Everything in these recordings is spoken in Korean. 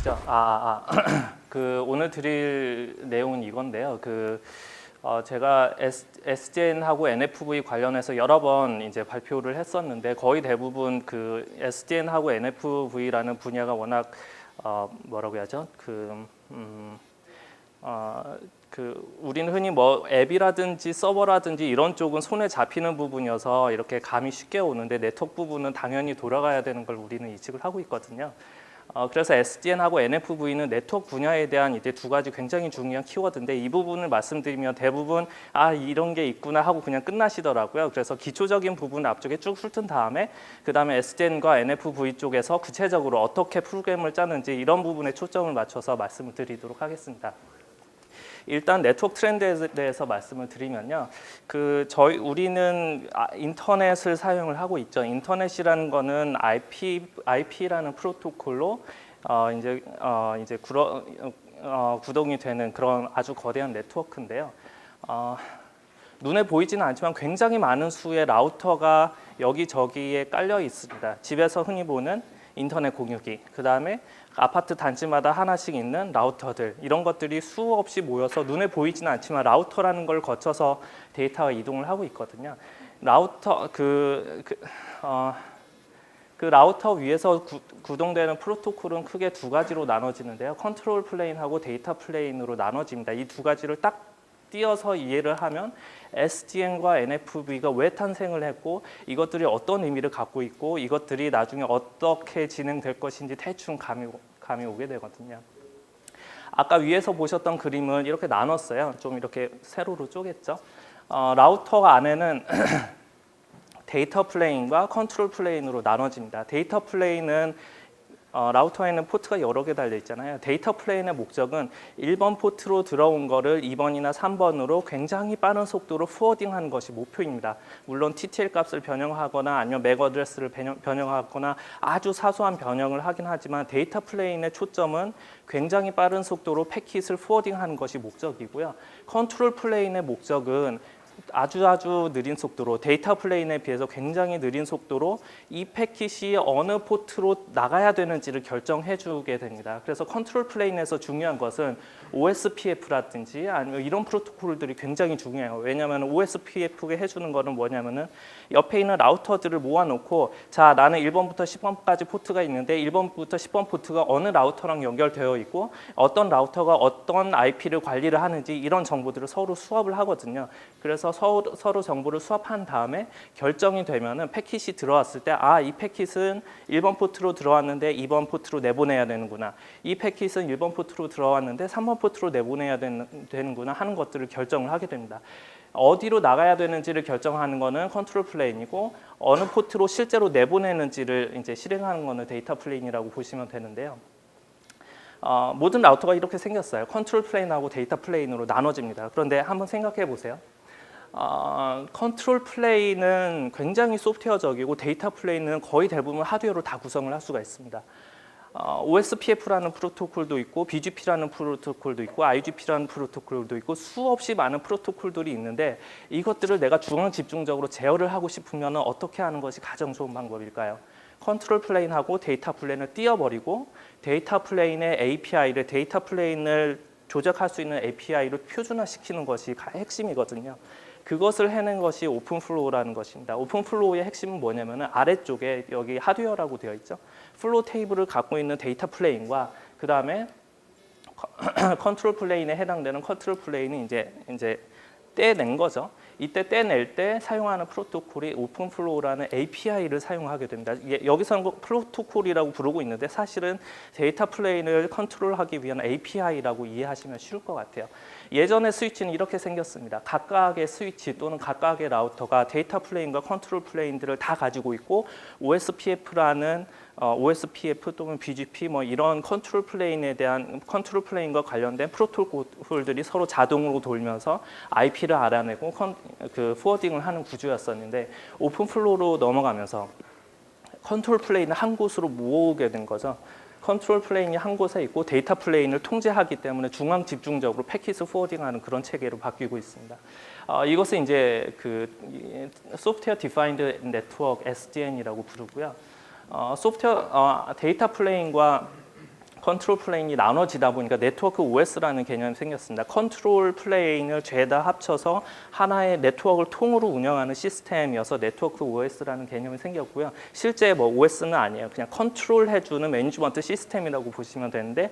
보시죠. 그 오늘 드릴 내용은 이건데요. 제가 SDN하고 NFV 관련해서 여러 번 이제 발표를 했었는데 거의 대부분 그 SDN하고 NFV라는 분야가 워낙 뭐라고 해야죠? 우리는 흔히 뭐 앱이라든지 서버라든지 이런 쪽은 손에 잡히는 부분이어서 이렇게 감이 쉽게 오는데 네트워크 부분은 당연히 돌아가야 되는 걸 우리는 인식을 하고 있거든요. 그래서 SDN하고 NFV는 네트워크 분야에 대한 이제 두 가지 굉장히 중요한 키워드인데 이 부분을 말씀드리면 대부분 이런 게 있구나 하고 그냥 끝나시더라고요. 그래서 기초적인 부분 앞쪽에 쭉 훑은 다음에 그 다음에 SDN과 NFV 쪽에서 구체적으로 어떻게 프로그램을 짜는지 이런 부분에 초점을 맞춰서 말씀을 드리도록 하겠습니다. 일단 네트워크 트렌드에 대해서 말씀을 드리면요, 우리는 인터넷을 사용을 하고 있죠. 인터넷이라는 거는 IP라는 프로토콜로 이제 구동이 되는 그런 아주 거대한 네트워크인데요. 눈에 보이지는 않지만 굉장히 많은 수의 라우터가 여기저기에 깔려 있습니다. 집에서 흔히 보는 인터넷 공유기, 그 다음에 아파트 단지마다 하나씩 있는 라우터들, 이런 것들이 수없이 모여서 눈에 보이지는 않지만 라우터라는 걸 거쳐서 데이터가 이동을 하고 있거든요. 라우터 위에서 구동되는 프로토콜은 크게 두 가지로 나눠지는데요. 컨트롤 플레인하고 데이터 플레인으로 나눠집니다. 이 두 가지를 딱 띄어서 이해를 하면 SDN과 NFV가 왜 탄생을 했고 이것들이 어떤 의미를 갖고 있고 이것들이 나중에 어떻게 진행될 것인지 대충 감이 오게 되거든요. 아까 위에서 보셨던 그림은 이렇게 나눴어요. 좀 이렇게 세로로 쪼갰죠. 라우터 안에는 데이터 플레인과 컨트롤 플레인으로 나눠집니다. 데이터 플레인은 라우터에는 포트가 여러 개 달려 있잖아요. 데이터 플레인의 목적은 1번 포트로 들어온 거를 2번이나 3번으로 굉장히 빠른 속도로 포워딩하는 것이 목표입니다. 물론 TTL 값을 변형하거나 아니면 맥 어드레스를 변형하거나 아주 사소한 변형을 하긴 하지만 데이터 플레인의 초점은 굉장히 빠른 속도로 패킷을 포워딩하는 것이 목적이고요. 컨트롤 플레인의 목적은 아주 느린 속도로, 데이터 플레인에 비해서 굉장히 느린 속도로 이 패킷이 어느 포트로 나가야 되는지를 결정해 주게 됩니다. 그래서 컨트롤 플레인에서 중요한 것은 OSPF라든지 아니면 이런 프로토콜들이 굉장히 중요해요. 왜냐하면 OSPF가 해주는 거는 뭐냐면은 옆에 있는 라우터들을 모아놓고 자, 나는 1번부터 10번까지 포트가 있는데 1번부터 10번 포트가 어느 라우터랑 연결되어 있고 어떤 라우터가 어떤 IP를 관리를 하는지 이런 정보들을 서로 수합을 하거든요. 그래서 서로 정보를 수합한 다음에 결정이 되면은 패킷이 들어왔을 때 이 패킷은 1번 포트로 들어왔는데 2번 포트로 내보내야 되는구나. 이 패킷은 1번 포트로 들어왔는데 3번 포트로 내보내야 되는구나 하는 것들을 결정을 하게 됩니다. 어디로 나가야 되는지를 결정하는 거는 컨트롤 플레인이고 어느 포트로 실제로 내보내는지를 이제 실행하는 거는 데이터 플레인이라고 보시면 되는데요. 모든 라우터가 이렇게 생겼어요. 컨트롤 플레인하고 데이터 플레인으로 나눠집니다. 그런데 한번 생각해 보세요. 컨트롤 플레인은 굉장히 소프트웨어적이고 데이터 플레인은 거의 대부분 하드웨어로 다 구성을 할 수가 있습니다. OSPF라는 프로토콜도 있고 BGP라는 프로토콜도 있고 IGP라는 프로토콜도 있고 수없이 많은 프로토콜들이 있는데 이것들을 내가 중앙 집중적으로 제어를 하고 싶으면 어떻게 하는 것이 가장 좋은 방법일까요? 컨트롤 플레인하고 데이터 플레인을 띄워버리고 데이터 플레인의 API를 데이터 플레인을 조작할 수 있는 API를 표준화시키는 것이 핵심이거든요. 그것을 해낸 것이 오픈플로우라는 것입니다. 오픈플로우의 핵심은 뭐냐면 아래쪽에 여기 하드웨어라고 되어 있죠. 플로우 테이블을 갖고 있는 데이터 플레인과 그 다음에 컨트롤 플레인에 해당되는 컨트롤 플레인이 이제 떼낸 거죠. 이때 떼낼 때 사용하는 프로토콜이 오픈플로우라는 API를 사용하게 됩니다. 여기서는 프로토콜이라고 부르고 있는데 사실은 데이터 플레인을 컨트롤하기 위한 API라고 이해하시면 쉬울 것 같아요. 예전에 스위치는 이렇게 생겼습니다. 각각의 스위치 또는 각각의 라우터가 데이터 플레인과 컨트롤 플레인들을 다 가지고 있고 OSPF라는 OSPF 또는 BGP 뭐 이런 컨트롤 플레인과 관련된 프로토콜들이 서로 자동으로 돌면서 IP를 알아내고 포워딩을 하는 구조였었는데 오픈플로우로 넘어가면서 컨트롤 플레인을 한 곳으로 모으게 된 거죠. 컨트롤 플레인이 한 곳에 있고 데이터 플레인을 통제하기 때문에 중앙 집중적으로 패킷을 포워딩하는 그런 체계로 바뀌고 있습니다. 이것은 이제 소프트웨어 디파인드 네트워크 SDN이라고 부르고요. 데이터 플레인과 컨트롤 플레인이 나눠지다 보니까 네트워크 OS라는 개념이 생겼습니다. 컨트롤 플레인을 죄다 합쳐서 하나의 네트워크를 통으로 운영하는 시스템이어서 네트워크 OS라는 개념이 생겼고요. 실제 뭐 OS는 아니에요. 그냥 컨트롤 해주는 매니지먼트 시스템이라고 보시면 되는데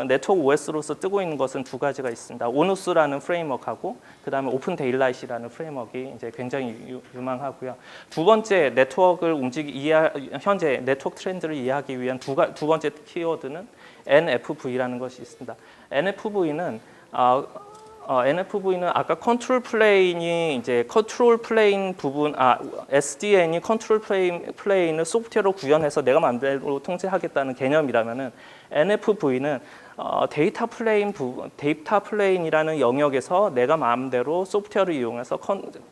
네트워크 OS로서 뜨고 있는 것은 두 가지가 있습니다. 오누스라는 프레임워크하고 그다음에 오픈 데일라이트라는 프레임워크가 이제 굉장히 유망하고요. 두 번째 네트워크를 현재 네트워크 트렌드를 이해하기 위한 두 번째 키워드는 NFV라는 것이 있습니다. NFV는 아까 컨트롤 플레인이 이제 컨트롤 플레인 부분 SDN이 컨트롤 플레인을 소프트웨어로 구현해서 내가 마음대로 통제하겠다는 개념이라면은 NFV는 데이터 플레인이라는 영역에서 내가 마음대로 소프트웨어를 이용해서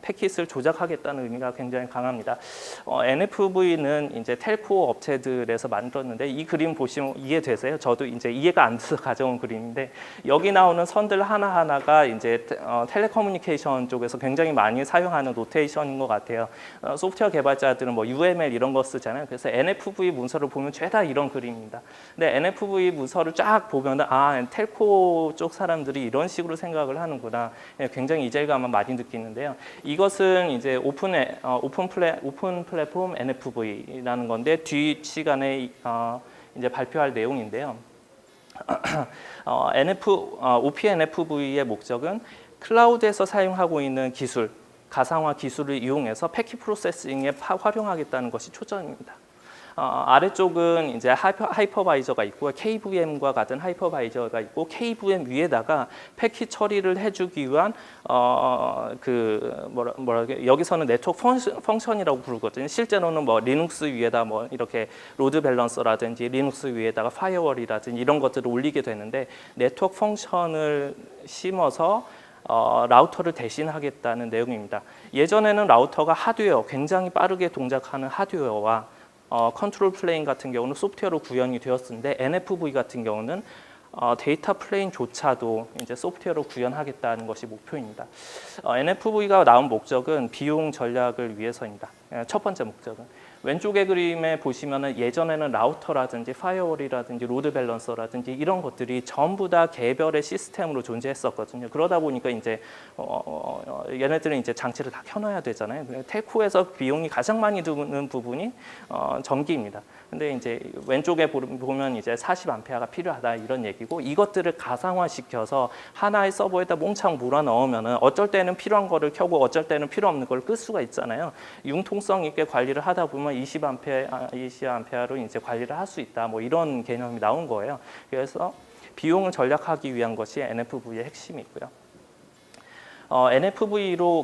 패킷을 조작하겠다는 의미가 굉장히 강합니다. NFV는 이제 텔코 업체들에서 만들었는데 이 그림 보시면 이해되세요? 저도 이제 이해가 안 돼서 가져온 그림인데 여기 나오는 선들 하나하나가 이제 텔레커뮤니케이션 쪽에서 굉장히 많이 사용하는 노테이션인 것 같아요. 소프트웨어 개발자들은 뭐 UML 이런 거 쓰잖아요. 그래서 NFV 문서를 보면 죄다 이런 그림입니다. 근데 NFV 문서를 쫙 보면 텔코 쪽 사람들이 이런 식으로 생각을 하는구나. 굉장히 이질감을 많이 느끼는데요. 이것은 이제 오픈 플랫폼 NFV라는 건데 뒤 시간에 이제 발표할 내용인데요. OPNFV의 목적은 클라우드에서 사용하고 있는 기술, 가상화 기술을 이용해서 패킷 프로세싱에 활용하겠다는 것이 초점입니다. 아래쪽은 이제 하이퍼바이저가 있고 KVM과 같은 하이퍼바이저가 있고 KVM 위에다가 패킷 처리를 해주기 위한 여기서는 네트워크 펑션이라고 부르거든요. 실제로는 뭐 리눅스 위에다 뭐 이렇게 로드 밸런서라든지 리눅스 위에다가 파이어월이라든지 이런 것들을 올리게 되는데 네트워크 펑션을 심어서 라우터를 대신하겠다는 내용입니다. 예전에는 라우터가 하드웨어, 굉장히 빠르게 동작하는 하드웨어와 컨트롤 플레인 같은 경우는 소프트웨어로 구현이 되었는데 NFV 같은 경우는 데이터 플레인조차도 이제 소프트웨어로 구현하겠다는 것이 목표입니다. NFV가 나온 목적은 비용 전략을 위해서입니다. 첫 번째 목적은 왼쪽의 그림에 보시면은 예전에는 라우터라든지 파이어월이라든지 로드 밸런서라든지 이런 것들이 전부 다 개별의 시스템으로 존재했었거든요. 그러다 보니까 이제 얘네들은 이제 장치를 다 켜놔야 되잖아요. 텔코에서 비용이 가장 많이 드는 부분이 전기입니다. 근데 이제 왼쪽에 보면 이제 40A가 필요하다 이런 얘기고 이것들을 가상화시켜서 하나의 서버에다 몽창 몰아 넣으면은 어쩔 때는 필요한 거를 켜고 어쩔 때는 필요 없는 걸 끌 수가 있잖아요. 융통성 있게 관리를 하다 보면 20A로 이제 관리를 할 수 있다. 뭐 이런 개념이 나온 거예요. 그래서 비용을 전략하기 위한 것이 NFV의 핵심이고요.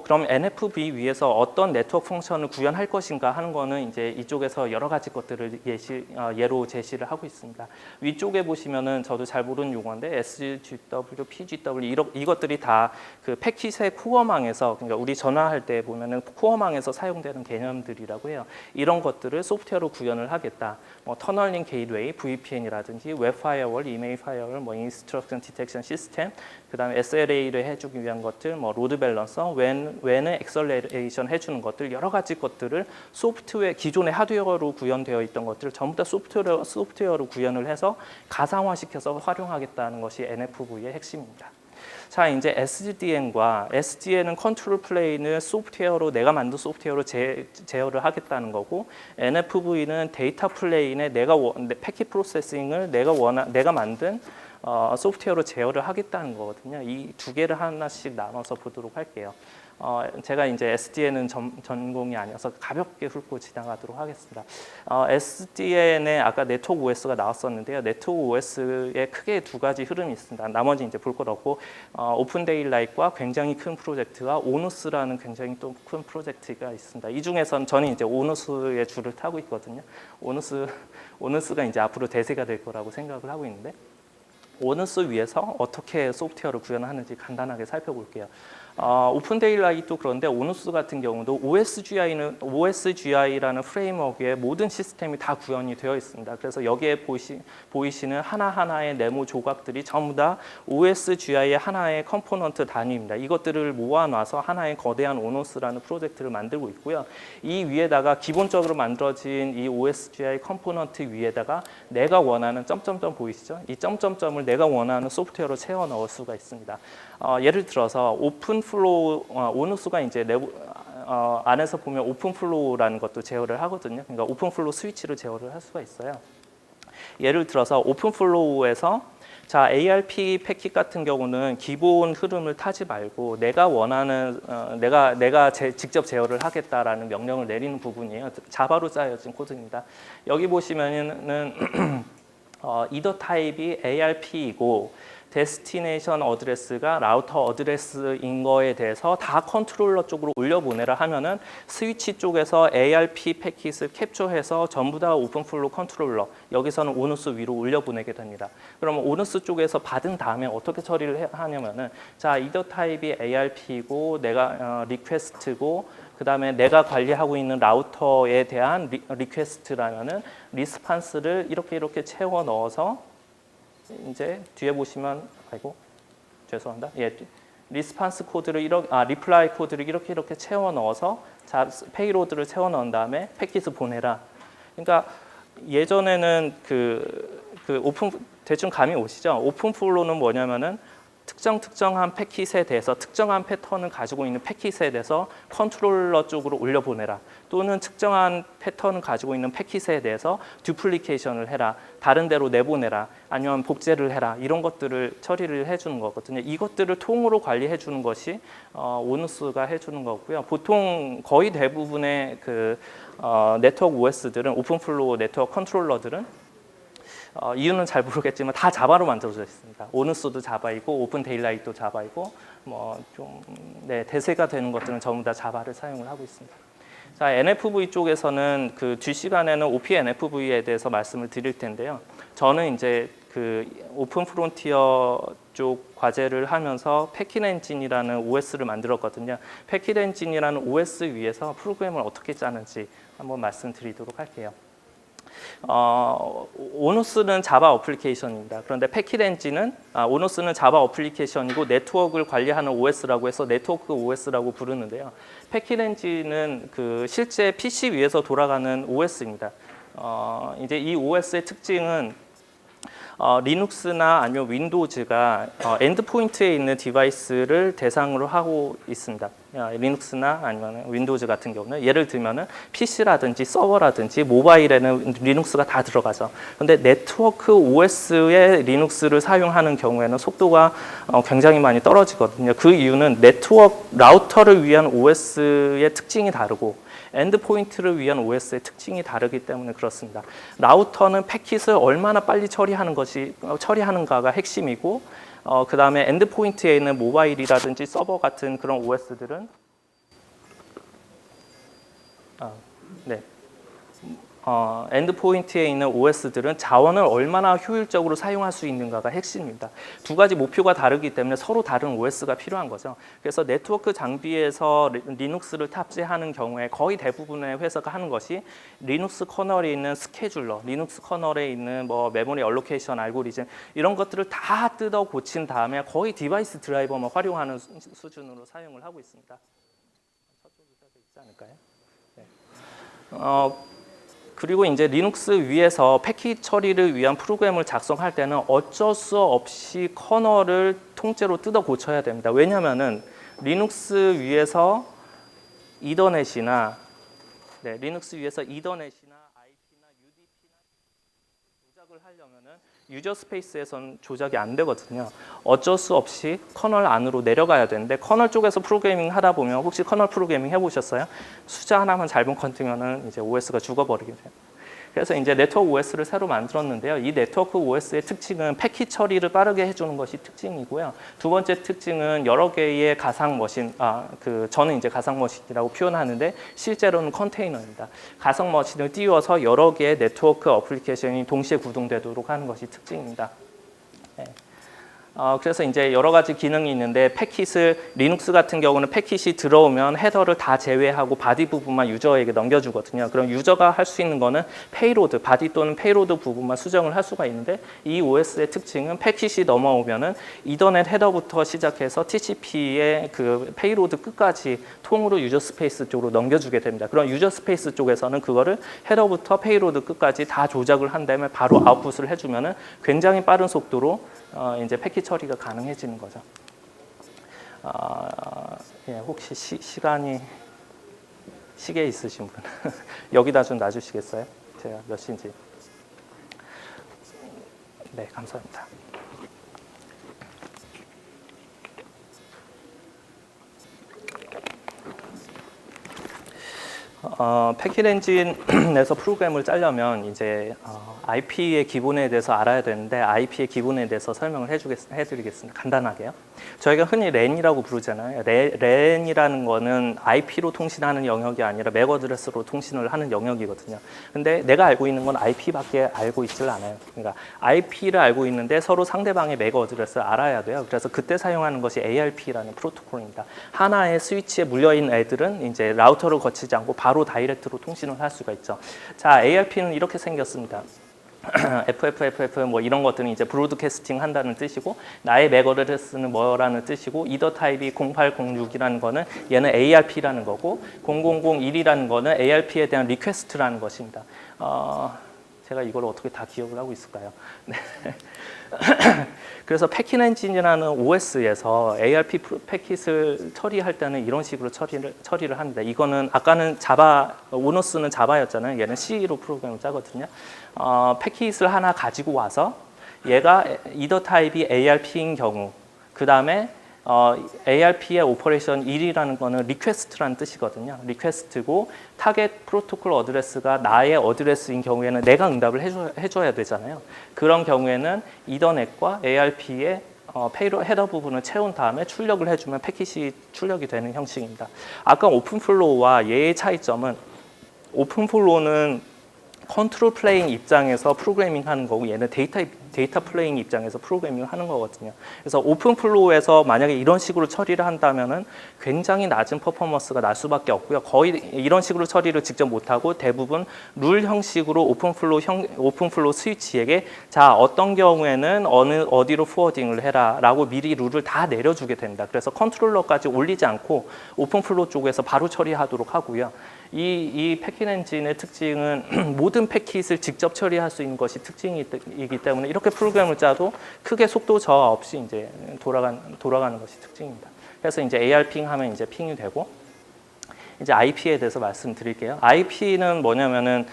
그럼 NFV 위에서 어떤 네트워크 펑션을 구현할 것인가 하는 거는 이제 이쪽에서 여러 가지 것들을 예로 제시를 하고 있습니다. 위쪽에 보시면은 저도 잘 모르는 용어인데 SGW, PGW 이것들이 다 그 패킷의 코어망에서 그러니까 우리 전화할 때 보면은 코어망에서 사용되는 개념들이라고 해요. 이런 것들을 소프트웨어로 구현을 하겠다. 뭐 터널링 게이트웨이, VPN이라든지 웹 파이어월, 이메일 파이어월, 뭐 인스트럭션 디텍션 시스템, 그다음에 SLA를 해주기 위한 것들, 뭐 로드 밸런서, 웬을 엑셀레이션 해주는 것들 여러 가지 것들을 소프트웨어 기존의 하드웨어로 구현되어 있던 것들을 전부 다 소프트웨어로 구현을 해서 가상화시켜서 활용하겠다는 것이 NFV의 핵심입니다. 자, 이제 SDN은 컨트롤 플레인을 소프트웨어로 내가 만든 소프트웨어로 제어를 하겠다는 거고 NFV는 데이터 플레인에 패킷 프로세싱을 내가 만든 소프트웨어로 제어를 하겠다는 거거든요. 이 두 개를 하나씩 나눠서 보도록 할게요. 제가 이제 SDN은 전공이 아니어서 가볍게 훑고 지나가도록 하겠습니다. SDN에 아까 네트워크 OS가 나왔었는데요. 네트워크 OS에 크게 두 가지 흐름이 있습니다. 나머지 이제 볼 것 없고 오픈 데일라이트과 굉장히 큰 프로젝트와 오누스라는 굉장히 또 큰 프로젝트가 있습니다. 이 중에서는 저는 이제 오누스의 줄을 타고 있거든요. 오누스가 이제 앞으로 대세가 될 거라고 생각을 하고 있는데. 오너스 위에서 어떻게 소프트웨어를 구현하는지 간단하게 살펴볼게요. 오픈 데일라이트도 그런데 오너스 같은 경우도 OSGI라는 프레임워크에 모든 시스템이 다 구현이 되어 있습니다. 그래서 여기에 보이시는 하나하나의 네모 조각들이 전부 다 OSGI의 하나의 컴포넌트 단위입니다. 이것들을 모아놔서 하나의 거대한 오너스라는 프로젝트를 만들고 있고요. 이 위에다가 기본적으로 만들어진 이 OSGI 컴포넌트 위에다가 내가 원하는 점점점 보이시죠? 이 점점점을 내가 원하는 소프트웨어로 채워 넣을 수가 있습니다. 예를 들어서 오픈 플로우 오너스가 이제 안에서 보면 오픈 플로우라는 것도 제어를 하거든요. 그러니까 오픈 플로우 스위치를 제어를 할 수가 있어요. 예를 들어서 오픈 플로우에서 자 ARP 패킷 같은 경우는 기본 흐름을 타지 말고 내가 원하는 내가 직접 제어를 하겠다라는 명령을 내리는 부분이에요. 자바로 짜여진 코드입니다. 여기 보시면은 이더 타입이 ARP이고 데스티네이션 어드레스가 라우터 어드레스인 거에 대해서 다 컨트롤러 쪽으로 올려보내라 하면은 스위치 쪽에서 ARP 패킷을 캡처해서 전부 다 오픈플로우 컨트롤러 여기서는 오너스 위로 올려보내게 됩니다. 그러면 오너스 쪽에서 받은 다음에 어떻게 처리를 하냐면은 자 이더 타입이 ARP이고 내가 리퀘스트고 그 다음에 내가 관리하고 있는 라우터에 대한 리퀘스트라면은 리스판스를 이렇게 채워 넣어서 이제 뒤에 보시면 죄송합니다. 예, 리스판스 코드를 리플라이 코드를 이렇게 채워 넣어서 페이로드를 채워 넣은 다음에 패킷을 보내라. 그러니까 예전에는 그 오픈 대충 감이 오시죠? 오픈 플로우는 뭐냐면은 특정한 패킷에 대해서 특정한 패턴을 가지고 있는 패킷에 대해서 컨트롤러 쪽으로 올려보내라. 또는 특정한 패턴을 가지고 있는 패킷에 대해서 듀플리케이션을 해라. 다른 데로 내보내라. 아니면 복제를 해라. 이런 것들을 처리를 해주는 거거든요. 이것들을 통으로 관리해 주는 것이 오너스가 해주는 거고요. 보통 거의 대부분의 네트워크 OS들은 오픈플로우 네트워크 컨트롤러들은 이유는 잘 모르겠지만 다 자바로 만들어져 있습니다. 오너스도 자바이고 오픈 데일라이트도 자바이고 대세가 되는 것들은 전부 다 자바를 사용을 하고 있습니다. 자, NFV 쪽에서는 뒷시간에는 OP NFV에 대해서 말씀을 드릴 텐데요. 저는 이제 오픈 프론티어 쪽 과제를 하면서 패킷 엔진이라는 OS를 만들었거든요. 패킷 엔진이라는 OS 위에서 프로그램을 어떻게 짜는지 한번 말씀드리도록 할게요. 오너스는 자바 어플리케이션입니다. 그런데 패킷 엔진은 오너스는 자바 어플리케이션이고 네트워크를 관리하는 OS라고 해서 네트워크 OS라고 부르는데요. 패킷 엔진은 실제 PC 위에서 돌아가는 OS입니다. 이제 이 OS의 특징은 리눅스나 아니면 윈도우즈가 엔드포인트에 있는 디바이스를 대상으로 하고 있습니다. 리눅스나 아니면 윈도우즈 같은 경우는 예를 들면은 PC라든지 서버라든지 모바일에는 리눅스가 다 들어가죠. 그런데 네트워크 OS의 리눅스를 사용하는 경우에는 속도가 굉장히 많이 떨어지거든요. 그 이유는 네트워크 라우터를 위한 OS의 특징이 다르고 엔드포인트를 위한 OS의 특징이 다르기 때문에 그렇습니다. 라우터는 패킷을 얼마나 빨리 처리하는가가 핵심이고 그 다음에 엔드포인트에 있는 모바일이라든지 서버 같은 그런 OS들은 엔드포인트에 있는 OS들은 자원을 얼마나 효율적으로 사용할 수 있는가가 핵심입니다. 두 가지 목표가 다르기 때문에 서로 다른 OS가 필요한 거죠. 그래서 네트워크 장비에서 리눅스를 탑재하는 경우에 거의 대부분의 회사가 하는 것이 리눅스 커널에 있는 스케줄러, 리눅스 커널에 있는 메모리 얼로케이션 알고리즘 이런 것들을 다 뜯어 고친 다음에 거의 디바이스 드라이버만 활용하는 수준으로 사용을 하고 있습니다. 저쪽에 있지 않을까요? 네. 그리고 이제 리눅스 위에서 패킷 처리를 위한 프로그램을 작성할 때는 어쩔 수 없이 커널을 통째로 뜯어 고쳐야 됩니다. 왜냐하면은 리눅스 위에서 이더넷이나 리눅스 위에서 이더넷이나 IP나 UDP나 조작을 하려면은 유저 스페이스에서는 조작이 안 되거든요. 어쩔 수 없이 커널 안으로 내려가야 되는데 커널 쪽에서 프로그래밍 하다 보면 혹시 커널 프로그래밍 해보셨어요? 숫자 하나만 잘못 건드리면은 이제 OS가 죽어버리게 돼요. 그래서 이제 네트워크 OS를 새로 만들었는데요. 이 네트워크 OS의 특징은 패킷 처리를 빠르게 해주는 것이 특징이고요. 두 번째 특징은 여러 개의 가상 머신, 저는 이제 가상 머신이라고 표현하는데 실제로는 컨테이너입니다. 가상 머신을 띄워서 여러 개의 네트워크 어플리케이션이 동시에 구동되도록 하는 것이 특징입니다. 네. 그래서 이제 여러 가지 기능이 있는데 패킷을 리눅스 같은 경우는 패킷이 들어오면 헤더를 다 제외하고 바디 부분만 유저에게 넘겨주거든요. 그럼 유저가 할 수 있는 거는 페이로드, 바디 또는 페이로드 부분만 수정을 할 수가 있는데 이 OS의 특징은 패킷이 넘어오면은 이더넷 헤더부터 시작해서 TCP의 그 페이로드 끝까지 통으로 유저 스페이스 쪽으로 넘겨주게 됩니다. 그럼 유저 스페이스 쪽에서는 그거를 헤더부터 페이로드 끝까지 다 조작을 한 다음에 바로 아웃풋을 해주면은 굉장히 빠른 속도로 이제 패킷 처리가 가능해지는 거죠. 예, 혹시 시계 있으신 분 여기다 좀 놔주시겠어요? 제가 몇 시인지. 네, 감사합니다. 패킷 엔진에서 프로그램을 짜려면 이제 IP의 기본에 대해서 알아야 되는데 IP의 기본에 대해서 설명을 해드리겠습니다. 간단하게요. 저희가 흔히 랜이라고 부르잖아요. 랜이라는 거는 IP로 통신하는 영역이 아니라 맥 어드레스로 통신을 하는 영역이거든요. 근데 내가 알고 있는 건 IP밖에 알고 있질 않아요. 그러니까 IP를 알고 있는데 서로 상대방의 맥 어드레스를 알아야 돼요. 그래서 그때 사용하는 것이 ARP라는 프로토콜입니다. 하나의 스위치에 물려있는 애들은 이제 라우터를 거치지 않고 바로 다이렉트로 통신을 할 수가 있죠. 자, ARP는 이렇게 생겼습니다. FFFF 뭐 이런 것들은 이제 브로드캐스팅 한다는 뜻이고 나의 맥 어드레스는 뭐라는 뜻이고 이더 타입이 0806이라는 거는 얘는 ARP라는 거고 0001이라는 거는 ARP에 대한 리퀘스트라는 것입니다. 제가 이걸 어떻게 다 기억을 하고 있을까요? 네. 그래서 패킷 엔진이라는 OS에서 ARP 패킷을 처리할 때는 이런 식으로 처리를 합니다. 이거는 아까는 오너스는 자바였잖아요. 얘는 C로 프로그램을 짜거든요. 패킷을 하나 가지고 와서 얘가 이더 타입이 ARP인 경우, 그 다음에 ARP의 오퍼레이션 1이라는 거는 리퀘스트라는 뜻이거든요. 리퀘스트고 타겟 프로토콜 어드레스가 나의 어드레스인 경우에는 내가 응답을 해줘야 되잖아요. 그런 경우에는 이더넷과 ARP의 페이로 헤더 부분을 채운 다음에 출력을 해주면 패킷이 출력이 되는 형식입니다. 아까 오픈플로우와 얘의 차이점은 오픈플로우는 컨트롤 플레인 입장에서 프로그래밍 하는 거고 얘는 데이터 플레인 입장에서 프로그래밍을 하는 거거든요. 그래서 오픈플로우에서 만약에 이런 식으로 처리를 한다면은 굉장히 낮은 퍼포먼스가 날 수밖에 없고요. 거의 이런 식으로 처리를 직접 못하고 대부분 룰 형식으로 오픈플로우 스위치에게 자 어떤 경우에는 어디로 포워딩을 해라라고 미리 룰을 다 내려주게 됩니다. 그래서 컨트롤러까지 올리지 않고 오픈플로우 쪽에서 바로 처리하도록 하고요. 이 패킷 엔진의 특징은 모든 패킷을 직접 처리할 수 있는 것이 특징이기 때문에 이렇게 프로그램을 짜도 크게 속도 저하 없이 이제 돌아가는 것이 특징입니다. 그래서 이제 AR핑 하면 이제 핑이 되고 이제 IP에 대해서 말씀드릴게요. IP는 뭐냐면은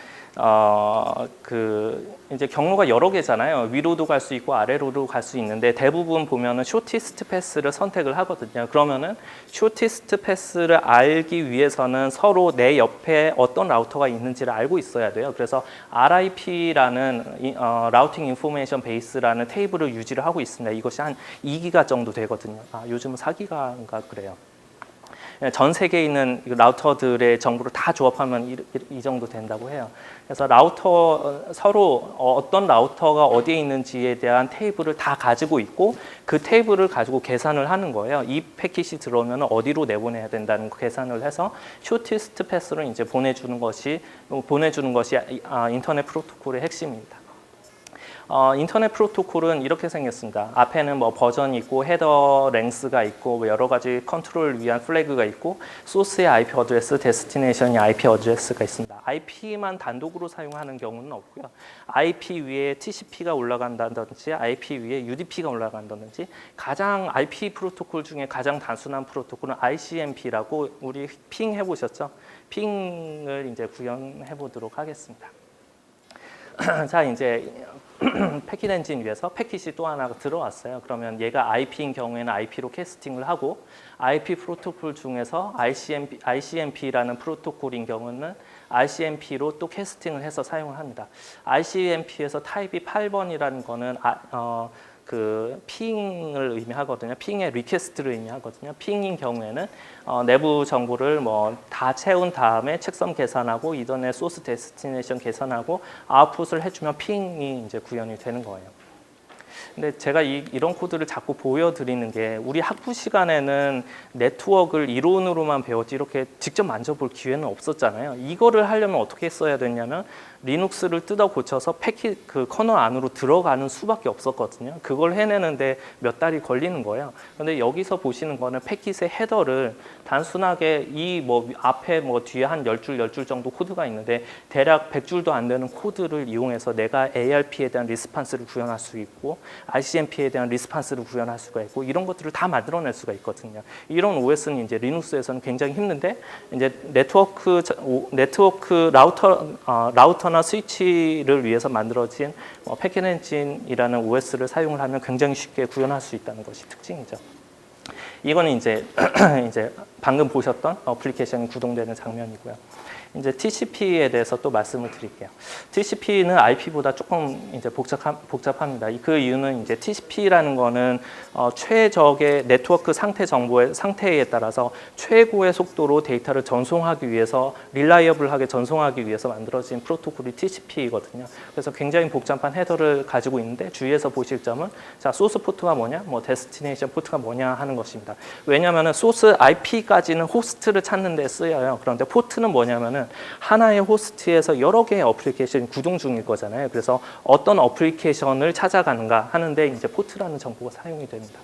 이제 경로가 여러 개잖아요. 위로도 갈 수 있고 아래로도 갈 수 있는데 대부분 보면은 쇼티스트 패스를 선택을 하거든요. 그러면은 쇼티스트 패스를 알기 위해서는 서로 내 옆에 어떤 라우터가 있는지를 알고 있어야 돼요. 그래서 RIP라는 라우팅 인포메이션 베이스라는 테이블을 유지를 하고 있습니다. 이것이 한 2기가 정도 되거든요. 요즘은 4기가인가 그래요. 전 세계에 있는 라우터들의 정보를 다 조합하면 이 정도 된다고 해요. 그래서 서로 어떤 라우터가 어디에 있는지에 대한 테이블을 다 가지고 있고 그 테이블을 가지고 계산을 하는 거예요. 이 패킷이 들어오면 어디로 내보내야 된다는 계산을 해서 쇼티스트 패스를 이제 보내주는 것이 인터넷 프로토콜의 핵심입니다. 인터넷 프로토콜은 이렇게 생겼습니다. 앞에는 뭐 버전이 있고 헤더 랭스가 있고 뭐 여러 가지 컨트롤을 위한 플래그가 있고 소스의 IP 어드레스, 데스티네이션이 IP 어드레스가 있습니다. IP만 단독으로 사용하는 경우는 없고요. IP 위에 TCP가 올라간다든지 IP 위에 UDP가 올라간다든지 가장 IP 프로토콜 중에 가장 단순한 프로토콜은 ICMP라고 우리 핑 해보셨죠? 핑을 이제 구현해 보도록 하겠습니다. 자 이제 패킷 엔진 위에서 패킷이 또 하나 들어왔어요. 그러면 얘가 IP인 경우에는 IP로 캐스팅을 하고 IP 프로토콜 중에서 ICMP라는 프로토콜인 경우는 ICMP로 또 캐스팅을 해서 사용을 합니다. ICMP에서 타입이 8번이라는 거는 그 핑을 의미하거든요. 핑의 리퀘스트를 의미하거든요. 핑인 경우에는 내부 정보를 뭐 다 채운 다음에 책섬 계산하고 이더넷 소스 데스티네이션 계산하고 아웃풋을 해주면 핑이 이제 구현이 되는 거예요. 근데 제가 이런 코드를 자꾸 보여드리는 게 우리 학부 시간에는 네트워크를 이론으로만 배웠지 이렇게 직접 만져볼 기회는 없었잖아요. 이거를 하려면 어떻게 써야 됐냐면 리눅스를 뜯어 고쳐서 그 커널 안으로 들어가는 수밖에 없었거든요. 그걸 해내는데 몇 달이 걸리는 거예요. 근데 여기서 보시는 거는 패킷의 헤더를 단순하게 이 뭐 앞에 뭐 뒤에 한 10줄 정도 코드가 있는데 대략 100줄도 안 되는 코드를 이용해서 내가 ARP에 대한 리스판스를 구현할 수 있고 ICMP에 대한 리스판스를 구현할 수가 있고 이런 것들을 다 만들어낼 수가 있거든요. 이런 OS는 이제 리눅스에서는 굉장히 힘든데 이제 네트워크 라우터나 스위치를 위해서 만들어진 패킷 엔진이라는 OS를 사용을 하면 굉장히 쉽게 구현할 수 있다는 것이 특징이죠. 이거는 이제 방금 보셨던 어플리케이션이 구동되는 장면이고요. 이제 TCP에 대해서 또 말씀을 드릴게요. TCP는 IP보다 조금 이제 복잡합니다. 그 이유는 이제 TCP라는 거는 최적의 네트워크 상태에 따라서 최고의 속도로 데이터를 전송하기 위해서 릴라이어블하게 전송하기 위해서 만들어진 프로토콜이 TCP이거든요. 그래서 굉장히 복잡한 헤더를 가지고 있는데 주의해서 보실 점은 자 소스 포트가 뭐냐, 뭐 데스티네이션 포트가 뭐냐 하는 것입니다. 왜냐하면 소스 IP까지는 호스트를 찾는 데 쓰여요. 그런데 포트는 뭐냐면은 하나의 호스트에서 여러 개의 어플리케이션이 구동 중일 거잖아요. 그래서 어떤 어플리케이션을 찾아가는가 하는데 이제 포트라는 정보가 사용이 됩니다.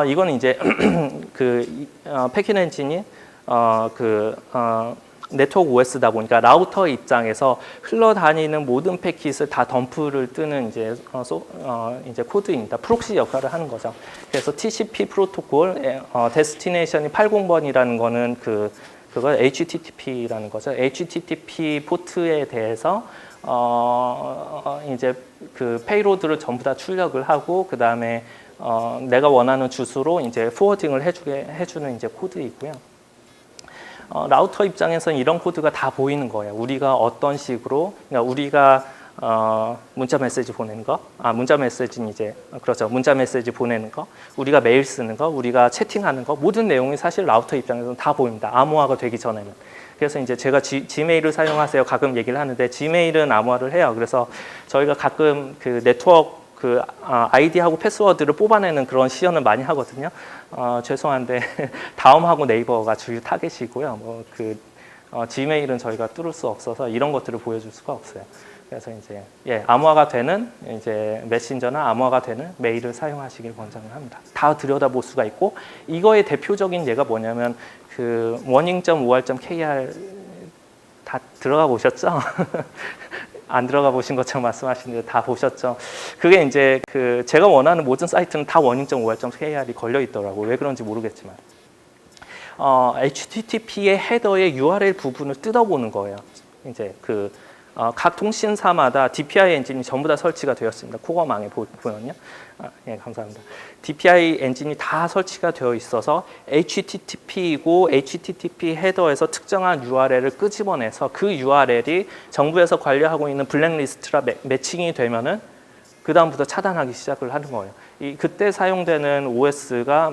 이건 이제 패킷 엔진이 네트워크 OS다 보니까 라우터 입장에서 흘러다니는 모든 패킷을 다 덤프를 뜨는 이제 코드입니다. 프록시 역할을 하는 거죠. 그래서 TCP 프로토콜 데스티네이션이 80번이라는 거는 그걸 HTTP라는 거죠. HTTP 포트에 대해서 이제 그 페이로드를 전부 다 출력을 하고 그 다음에 내가 원하는 주소로 이제 포워딩을 해주는 이제 코드이고요. 라우터 입장에서는 이런 코드가 다 보이는 거예요. 우리가 어떤 식으로, 그러니까 우리가 문자 메시지 보내는 거, 문자 메시지는 이제 그렇죠. 문자 메시지 보내는 거, 우리가 메일 쓰는 거, 우리가 채팅하는 거, 모든 내용이 사실 라우터 입장에서는 다 보입니다. 암호화가 되기 전에는. 그래서 이제 제가 지메일을 사용하세요. 가끔 얘기를 하는데 지메일은 암호화를 해요. 그래서 저희가 가끔 그 네트워크 아이디하고 패스워드를 뽑아내는 그런 시연을 많이 하거든요. 죄송한데 다음하고 네이버가 주요 타겟이고요. 지메일은 저희가 뚫을 수 없어서 이런 것들을 보여줄 수가 없어요. 그래서 이제 암호화가 되는 이제 메신저나 암호화가 되는 메일을 사용하시길 권장을 합니다. 다 들여다볼 수가 있고 이거의 대표적인 예가 뭐냐면 그 warning.or.kr 다 들어가 보셨죠? 안 들어가 보신 것처럼 말씀하시는데 다 보셨죠? 그게 이제 제가 원하는 모든 사이트는 다 warning.or.kr이 걸려 있더라고요. 왜 그런지 모르겠지만. HTTP의 헤더의 URL 부분을 뜯어보는 거예요. 이제 각 통신사마다 DPI 엔진이 전부 다 설치가 되었습니다. 코어망에 보면요. 예, 감사합니다. DPI 엔진이 다 설치가 되어 있어서 HTTP이고 HTTP 헤더에서 특정한 URL을 끄집어내서 그 URL이 정부에서 관리하고 있는 블랙리스트라 매칭이 되면은 그 다음부터 차단하기 시작을 하는 거예요. 그때 사용되는 OS가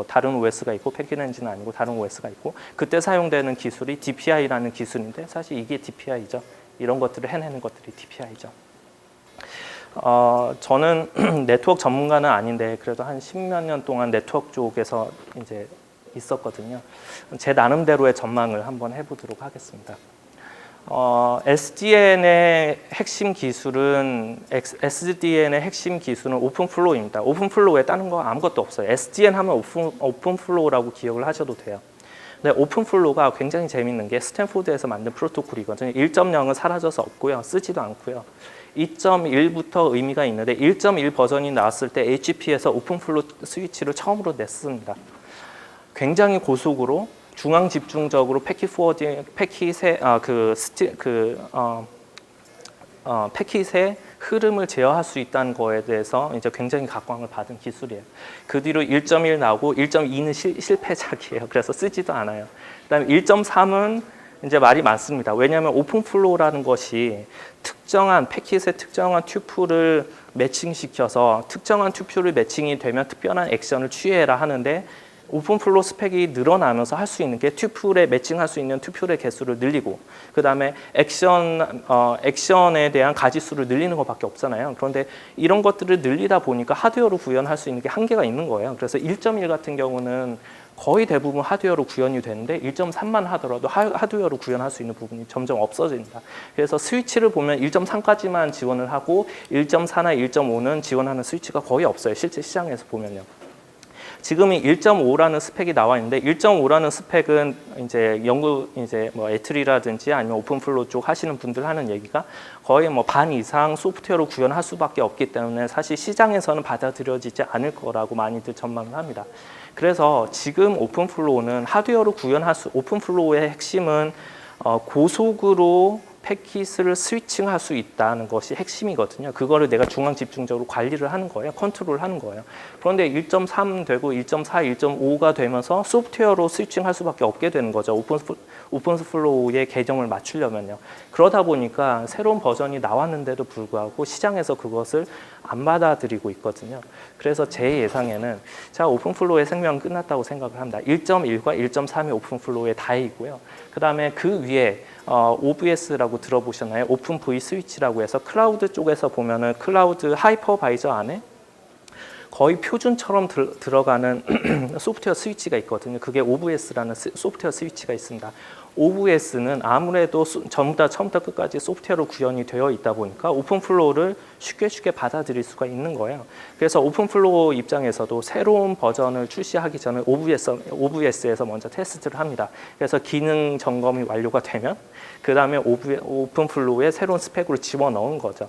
다른 OS가 있고 패킷 엔진은 아니고 다른 OS가 있고 그때 사용되는 기술이 DPI라는 기술인데 사실 이게 DPI죠. 이런 것들을 해내는 것들이 DPI죠. 저는 네트워크 전문가는 아닌데 그래도 한 10몇 년 동안 네트워크 쪽에서 이제 있었거든요. 제 나름대로의 전망을 한번 해보도록 하겠습니다. SDN의 핵심 기술은 오픈플로우입니다. 오픈플로우에 다른 거 아무것도 없어요. SDN 하면 오픈플로우라고 기억을 하셔도 돼요. 근데 오픈플로우가 굉장히 재밌는 게 스탠포드에서 만든 프로토콜이거든요. 1.0은 사라져서 없고요. 쓰지도 않고요. 2.1부터 의미가 있는데 1.1 버전이 나왔을 때 HP에서 오픈플로우 스위치를 처음으로 냈습니다. 굉장히 고속으로 중앙 집중적으로 패킷 포워딩, 패킷의 흐름을 제어할 수 있다는 거에 대해서 이제 굉장히 각광을 받은 기술이에요. 그 뒤로 1.1 나오고 1.2는 실패작이에요. 그래서 쓰지도 않아요. 그다음에 1.3은 이제 말이 많습니다. 왜냐하면 오픈플로우라는 것이 특정한 패킷의 특정한 튜플을 매칭시켜서 특정한 튜플이 매칭이 되면 특별한 액션을 취해라 하는데 오픈 플로우 스펙이 늘어나면서 할 수 있는 게 튜플에 매칭할 수 있는 튜플의 개수를 늘리고 그 다음에 액션에 대한 가지수를 늘리는 것밖에 없잖아요. 그런데 이런 것들을 늘리다 보니까 하드웨어로 구현할 수 있는 게 한계가 있는 거예요. 그래서 1.1 같은 경우는 거의 대부분 하드웨어로 구현이 되는데 1.3만 하더라도 하드웨어로 구현할 수 있는 부분이 점점 없어진다. 그래서 스위치를 보면 1.3까지만 지원을 하고 1.4나 1.5는 지원하는 스위치가 거의 없어요. 실제 시장에서 보면요. 지금이 1.5라는 스펙이 나와 있는데 1.5라는 스펙은 이제 뭐 애틀이라든지 아니면 오픈플로우 쪽 하시는 분들 하는 얘기가 거의 뭐 반 이상 소프트웨어로 구현할 수밖에 없기 때문에 사실 시장에서는 받아들여지지 않을 거라고 많이들 전망을 합니다. 그래서 지금 오픈플로우는 하드웨어로 오픈플로우의 핵심은 고속으로 패킷을 스위칭할 수 있다는 것이 핵심이거든요. 그거를 내가 중앙 집중적으로 관리를 하는 거예요. 컨트롤을 하는 거예요. 그런데 1.3 되고 1.4, 1.5가 되면서 소프트웨어로 스위칭할 수밖에 없게 되는 거죠. 오픈플로우의 계정을 맞추려면요. 그러다 보니까 새로운 버전이 나왔는데도 불구하고 시장에서 그것을 안 받아들이고 있거든요. 그래서 제 예상에는 자, 오픈플로우의 생명은 끝났다고 생각을 합니다. 1.1과 1.3이 오픈플로우의 다이고요. 그 다음에 그 위에 OVS라고 들어보셨나요? 오픈 V 스위치라고 해서 클라우드 쪽에서 보면은 클라우드 하이퍼바이저 안에 거의 표준처럼 들어가는 소프트웨어 스위치가 있거든요. 그게 OVS라는 소프트웨어 스위치가 있습니다. OVS는 아무래도 전부 다 처음부터 끝까지 소프트웨어로 구현이 되어 있다 보니까 오픈플로우를 쉽게 받아들일 수가 있는 거예요. 그래서 오픈플로우 입장에서도 새로운 버전을 출시하기 전에 OVS에서 먼저 테스트를 합니다. 그래서 기능 점검이 완료가 되면 그 다음에 오픈플로우에 새로운 스펙으로 집어넣은 거죠.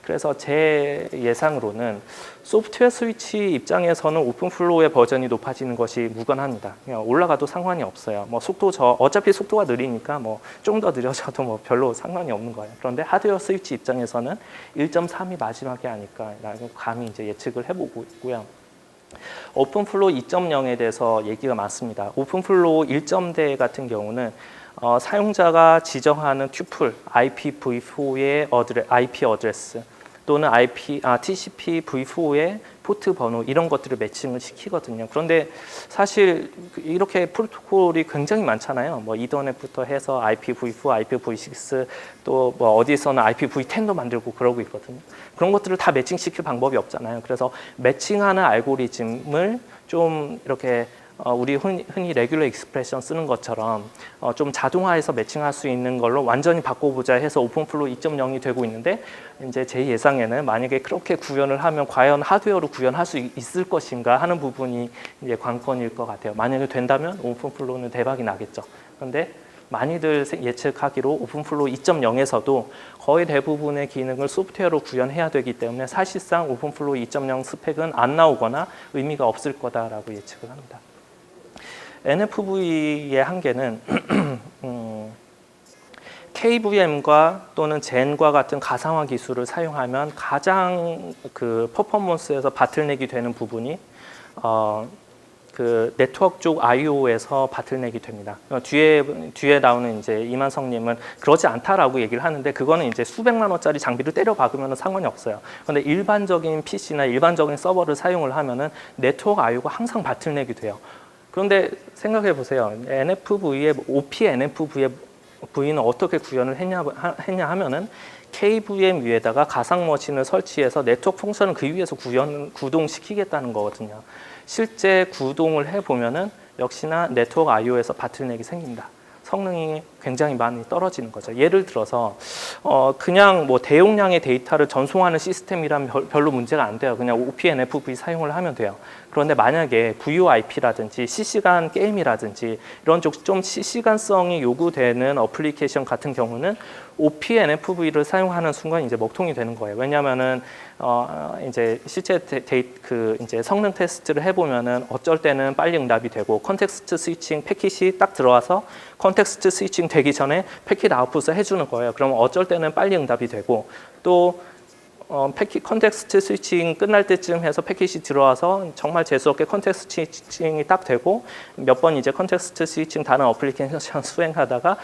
그래서 제 예상으로는 소프트웨어 스위치 입장에서는 오픈플로우의 버전이 높아지는 것이 무관합니다. 그냥 올라가도 상관이 없어요. 뭐 어차피 속도가 느리니까 뭐 좀 더 느려져도 뭐 별로 상관이 없는 거예요. 그런데 하드웨어 스위치 입장에서는 1.3이 마지막이 아닐까라고 감히 이제 예측을 해보고 있고요. 오픈플로우 2.0에 대해서 얘기가 많습니다. 오픈플로우 1.0 같은 경우는 사용자가 지정하는 튜플 IPv4의 IP 어드레스 또는 TCP v4의 포트 번호 이런 것들을 매칭을 시키거든요. 그런데 사실 이렇게 프로토콜이 굉장히 많잖아요. 뭐 이더넷부터 해서 IPv4, IPv6 또 뭐 어디서는 IPv10도 만들고 그러고 있거든요. 그런 것들을 다 매칭시킬 방법이 없잖아요. 그래서 매칭하는 알고리즘을 좀 이렇게 우리 흔히 레귤러 익스프레션 쓰는 것처럼 좀 자동화해서 매칭할 수 있는 걸로 완전히 바꿔보자 해서 오픈플로우 2.0이 되고 있는데 이제 제 예상에는 만약에 그렇게 구현을 하면 과연 하드웨어로 구현할 수 있을 것인가 하는 부분이 이제 관건일 것 같아요. 만약에 된다면 오픈플로우는 대박이 나겠죠. 그런데 많이들 예측하기로 오픈플로우 2.0에서도 거의 대부분의 기능을 소프트웨어로 구현해야 되기 때문에 사실상 오픈플로우 2.0 스펙은 안 나오거나 의미가 없을 거다라고 예측을 합니다. NFV의 한계는 KVM과 또는 젠과 같은 가상화 기술을 사용하면 가장 그 퍼포먼스에서 바틀넥이 되는 부분이 그 네트워크 쪽 I/O에서 바틀넥이 됩니다. 뒤에 나오는 이제 이만성님은 그러지 않다라고 얘기를 하는데 그거는 이제 수백만 원짜리 장비를 때려 박으면 상관이 없어요. 그런데 일반적인 PC나 일반적인 서버를 사용을 하면은 네트워크 I/O가 항상 바틀넥이 돼요. 그런데 생각해 보세요. OP NFV는 어떻게 구현을 했냐 하면은 KVM 위에다가 가상 머신을 설치해서 네트워크 펑션을 그 위에서 구동시키겠다는 거거든요. 실제 구동을 해보면은 역시나 네트워크 I/O에서 바틀넥이 생깁니다. 성능이 굉장히 많이 떨어지는 거죠. 예를 들어서 그냥 뭐 대용량의 데이터를 전송하는 시스템이라면 별로 문제가 안 돼요. 그냥 OPNFV 사용을 하면 돼요. 그런데 만약에 VoIP라든지 실시간 게임이라든지 이런 쪽 좀 실시간성이 요구되는 어플리케이션 같은 경우는 OPNFV를 사용하는 순간 이제 먹통이 되는 거예요. 왜냐하면은 이제 실제 이제 성능 테스트를 해보면은 어쩔 때는 빨리 응답이 되고 컨텍스트 스위칭 패킷이 딱 들어와서 컨텍스트 스위칭 되기 전에 패킷 아웃풋을 해주는 거예요. 그러면 어쩔 때는 빨리 응답이 되고 또 패킷 컨텍스트 스위칭 끝날 때쯤 해서 패킷이 들어와서 정말 재수없게 컨텍스트 스위칭이 딱 되고 몇 번 이제 컨텍스트 스위칭 다른 어플리케이션 수행하다가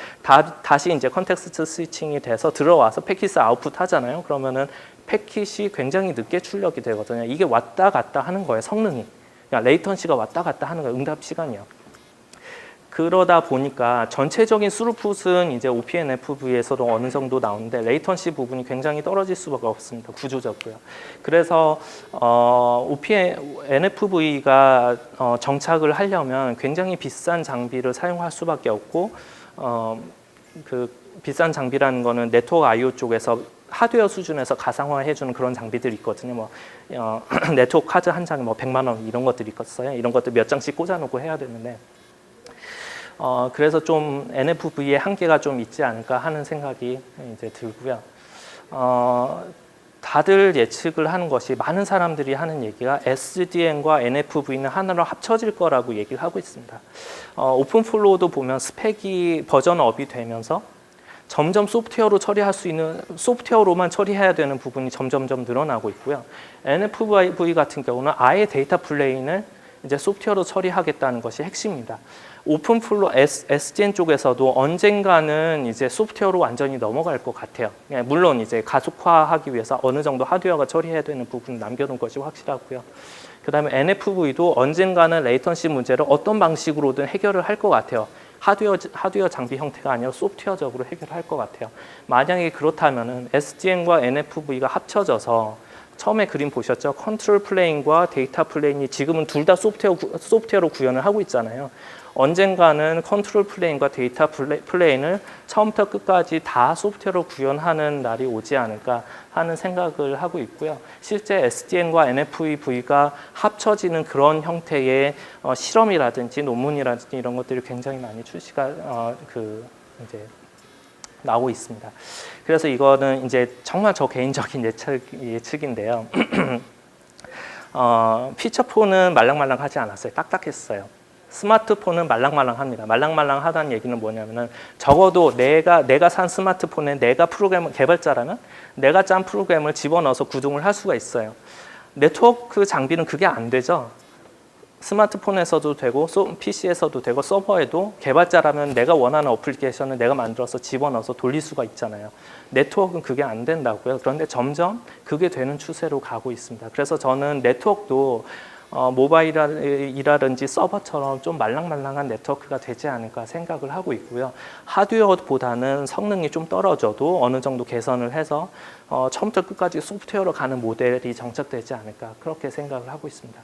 다시 이제 컨텍스트 스위칭이 돼서 들어와서 패킷을 아웃풋 하잖아요. 그러면은 패킷이 굉장히 늦게 출력이 되거든요. 이게 왔다 갔다 하는 거예요, 성능이. 그러니까 레이턴시가 왔다 갔다 하는 거예요. 응답 시간이요. 그러다 보니까 전체적인 스루풋은 이제 OPNFV에서도 어느 정도 나오는데 레이턴시 부분이 굉장히 떨어질 수밖에 없습니다. 구조적으로요. 그래서 OPNFV가 정착을 하려면 굉장히 비싼 장비를 사용할 수밖에 없고 그 비싼 장비라는 거는 네트워크 I/O 쪽에서 하드웨어 수준에서 가상화해주는 그런 장비들이 있거든요. 뭐 네트워크 카드 한 장에 뭐 100만 원 이런 것들이 있었어요. 이런 것들 몇 장씩 꽂아놓고 해야 되는데. 그래서 좀 NFV의 한계가 좀 있지 않을까 하는 생각이 이제 들고요. 다들 예측을 하는 것이 많은 사람들이 하는 얘기가 SDN과 NFV는 하나로 합쳐질 거라고 얘기를 하고 있습니다. 오픈플로우도 보면 스펙이 버전업이 되면서 점점 소프트웨어로 처리할 수 있는 소프트웨어로만 처리해야 되는 부분이 점점점 늘어나고 있고요. NFV 같은 경우는 아예 데이터 플레인을 이제 소프트웨어로 처리하겠다는 것이 핵심입니다. 오픈플로우 SDN 쪽에서도 언젠가는 이제 소프트웨어로 완전히 넘어갈 것 같아요. 물론 이제 가속화하기 위해서 어느 정도 하드웨어가 처리해야 되는 부분을 남겨놓은 것이 확실하고요. 그다음에 NFV도 언젠가는 레이턴시 문제를 어떤 방식으로든 해결을 할 것 같아요. 하드웨어 장비 형태가 아니라 소프트웨어적으로 해결할 것 같아요. 만약에 그렇다면은 SDN과 NFV가 합쳐져서 처음에 그림 보셨죠? 컨트롤 플레인과 데이터 플레인이 지금은 둘 다 소프트웨어로 구현을 하고 있잖아요. 언젠가는 컨트롤 플레인과 데이터 플레인을 처음부터 끝까지 다 소프트웨어로 구현하는 날이 오지 않을까 하는 생각을 하고 있고요. 실제 SDN과 NFV가 합쳐지는 그런 형태의 실험이라든지 논문이라든지 이런 것들이 굉장히 많이 출시가 이제 나오고 있습니다. 그래서 이거는 이제 정말 저 개인적인 예측인데요. 피처폰은 말랑말랑하지 않았어요. 딱딱했어요. 스마트폰은 말랑말랑합니다. 말랑말랑하다는 얘기는 뭐냐면은 적어도 내가 산 스마트폰에 내가 프로그램 개발자라면 내가 짠 프로그램을 집어넣어서 구동을 할 수가 있어요. 네트워크 장비는 그게 안 되죠. 스마트폰에서도 되고 PC에서도 되고 서버에도 개발자라면 내가 원하는 어플리케이션을 내가 만들어서 집어넣어서 돌릴 수가 있잖아요. 네트워크는 그게 안 된다고요. 그런데 점점 그게 되는 추세로 가고 있습니다. 그래서 저는 네트워크도 모바일이라든지 서버처럼 좀 말랑말랑한 네트워크가 되지 않을까 생각을 하고 있고요. 하드웨어보다는 성능이 좀 떨어져도 어느 정도 개선을 해서 처음부터 끝까지 소프트웨어로 가는 모델이 정착되지 않을까 그렇게 생각을 하고 있습니다.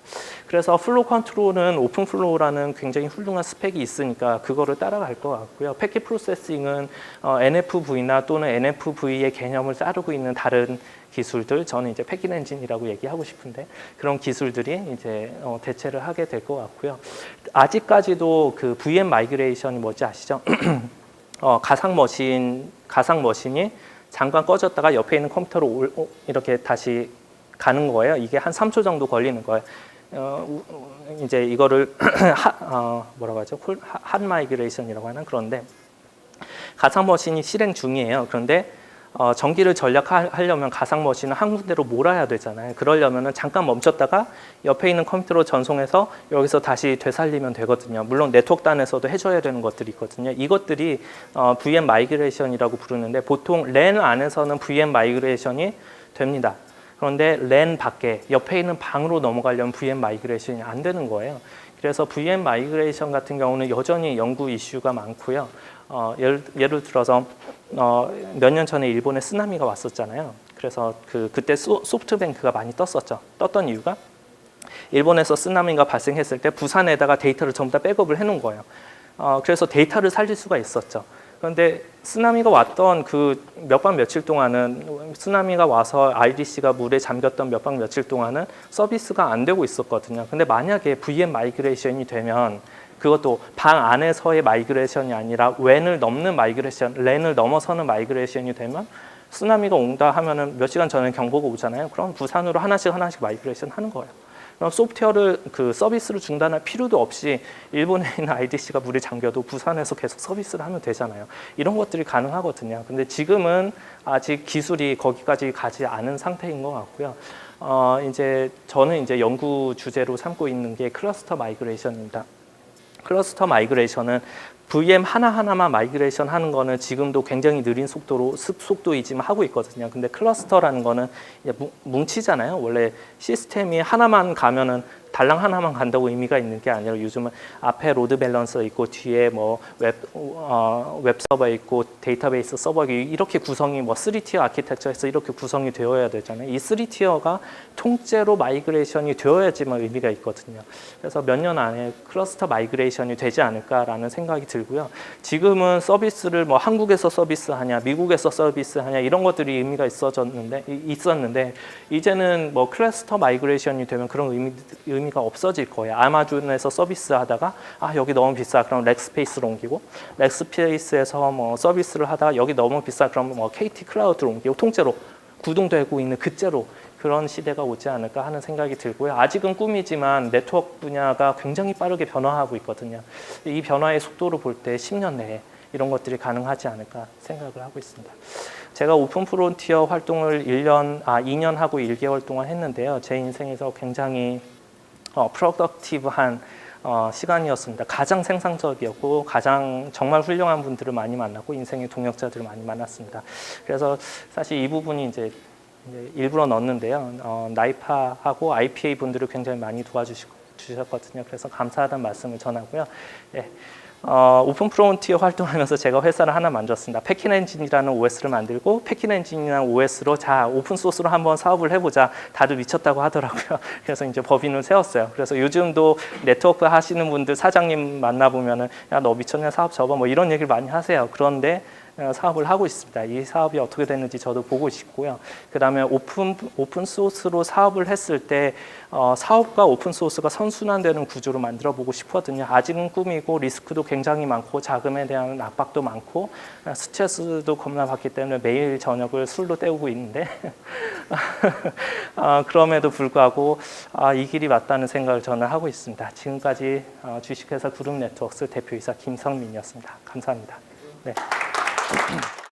그래서 플로우 컨트롤은 오픈 플로우라는 굉장히 훌륭한 스펙이 있으니까 그거를 따라갈 것 같고요. 패킷 프로세싱은 NFV나 또는 NFV의 개념을 따르고 있는 다른 기술들, 저는 이제 패킷 엔진이라고 얘기하고 싶은데 그런 기술들이 이제 대체를 하게 될 것 같고요. 아직까지도 그 VM 마이그레이션이 뭔지 아시죠? 가상 머신이 잠깐 꺼졌다가 옆에 있는 컴퓨터로 이렇게 다시 가는 거예요. 이게 한 3초 정도 걸리는 거예요. 이제 이거를 뭐라고 하죠? 핫 마이그레이션이라고 하는 그런데 가상 머신이 실행 중이에요. 그런데 전기를 절약하려면 가상 머신을 한 군데로 몰아야 되잖아요. 그러려면 잠깐 멈췄다가 옆에 있는 컴퓨터로 전송해서 여기서 다시 되살리면 되거든요. 물론 네트워크 단에서도 해줘야 되는 것들이 있거든요. 이것들이 VM 마이그레이션이라고 부르는데 보통 랜 안에서는 VM 마이그레이션이 됩니다. 그런데 랜 밖에 옆에 있는 방으로 넘어가려면 VM 마이그레이션이 안 되는 거예요. 그래서 VM 마이그레이션 같은 경우는 여전히 연구 이슈가 많고요. 예를 들어서 몇 년 전에 일본에 쓰나미가 왔었잖아요. 그래서 그때 소프트뱅크가 많이 떴었죠. 떴던 이유가 일본에서 쓰나미가 발생했을 때 부산에다가 데이터를 전부 다 백업을 해놓은 거예요. 그래서 데이터를 살릴 수가 있었죠. 그런데 쓰나미가 왔던 그 몇 박 며칠 동안은 쓰나미가 와서 IDC가 물에 잠겼던 몇 박 며칠 동안은 서비스가 안 되고 있었거든요. 근데 만약에 VM 마이그레이션이 되면 그것도 방 안에서의 마이그레이션이 아니라 랜을 넘는 마이그레이션, 랜을 넘어서는 마이그레이션이 되면 쓰나미가 온다 하면은 몇 시간 전에 경보가 오잖아요. 그럼 부산으로 하나씩 마이그레이션 하는 거예요. 그럼 소프트웨어를 서비스를 중단할 필요도 없이 일본에 있는 IDC가 물에 잠겨도 부산에서 계속 서비스를 하면 되잖아요. 이런 것들이 가능하거든요. 근데 지금은 아직 기술이 거기까지 가지 않은 상태인 것 같고요. 이제 저는 이제 연구 주제로 삼고 있는 게 클러스터 마이그레이션입니다. 클러스터 마이그레이션은 VM 하나하나만 마이그레이션 하는 거는 지금도 굉장히 느린 속도이지만 하고 있거든요. 근데 클러스터라는 거는 이제 뭉치잖아요. 원래 시스템이 하나만 가면은 달랑 하나만 간다고 의미가 있는 게 아니라 요즘은 앞에 로드 밸런서 있고 뒤에 뭐 웹 서버 있고 데이터베이스 서버 이렇게 구성이 뭐 3티어 아키텍처에서 이렇게 구성이 되어야 되잖아요. 이 3티어가 통째로 마이그레이션이 되어야지만 의미가 있거든요. 그래서 몇 년 안에 클러스터 마이그레이션이 되지 않을까라는 생각이 들고요. 지금은 서비스를 뭐 한국에서 서비스하냐, 미국에서 서비스하냐 이런 것들이 의미가 있었는데 이제는 뭐 클러스터 마이그레이션이 되면 그런 의미가 없어질 거예요. 아마존에서 서비스하다가 여기 너무 비싸 그럼 렉스페이스로 옮기고 렉스페이스에서 뭐 서비스를 하다가 여기 너무 비싸 그럼 뭐 KT 클라우드로 옮기고 통째로 구동되고 있는 그째로 그런 시대가 오지 않을까 하는 생각이 들고요. 아직은 꿈이지만 네트워크 분야가 굉장히 빠르게 변화하고 있거든요. 이 변화의 속도를 볼 때 10년 내에 이런 것들이 가능하지 않을까 생각을 하고 있습니다. 제가 오픈 프론티어 활동을 2년 하고 1개월 동안 했는데요. 제 인생에서 굉장히 프로덕티브한 시간이었습니다. 가장 생산적이었고 가장 정말 훌륭한 분들을 많이 만났고 인생의 동역자들을 많이 만났습니다. 그래서 사실 이 부분이 이제 일부러 넣었는데요. 나이파하고 IPA 분들을 굉장히 많이 도와주셨거든요. 그래서 감사하다는 말씀을 전하고요. 네. 오픈 프론티어 활동하면서 제가 회사를 하나 만들었습니다. 패킷엔진이라는 OS를 만들고 패킷엔진이라는 OS로 자 오픈 소스로 한번 사업을 해보자. 다들 미쳤다고 하더라고요. 그래서 이제 법인을 세웠어요. 그래서 요즘도 네트워크 하시는 분들 사장님 만나보면은 야 너 미쳤냐 사업 접어 뭐 이런 얘기를 많이 하세요. 그런데 사업을 하고 있습니다. 이 사업이 어떻게 됐는지 저도 보고 싶고요. 그 다음에 오픈 소스로 사업을 했을 때 사업과 오픈 소스가 선순환되는 구조로 만들어 보고 싶거든요. 아직은 꿈이고 리스크도 굉장히 많고 자금에 대한 압박도 많고 스트레스도 겁나 받기 때문에 매일 저녁을 술로 때우고 있는데 그럼에도 불구하고 이 길이 맞다는 생각을 저는 하고 있습니다. 지금까지 주식회사 그룹네트워크스 대표이사 김성민이었습니다. 감사합니다. 네.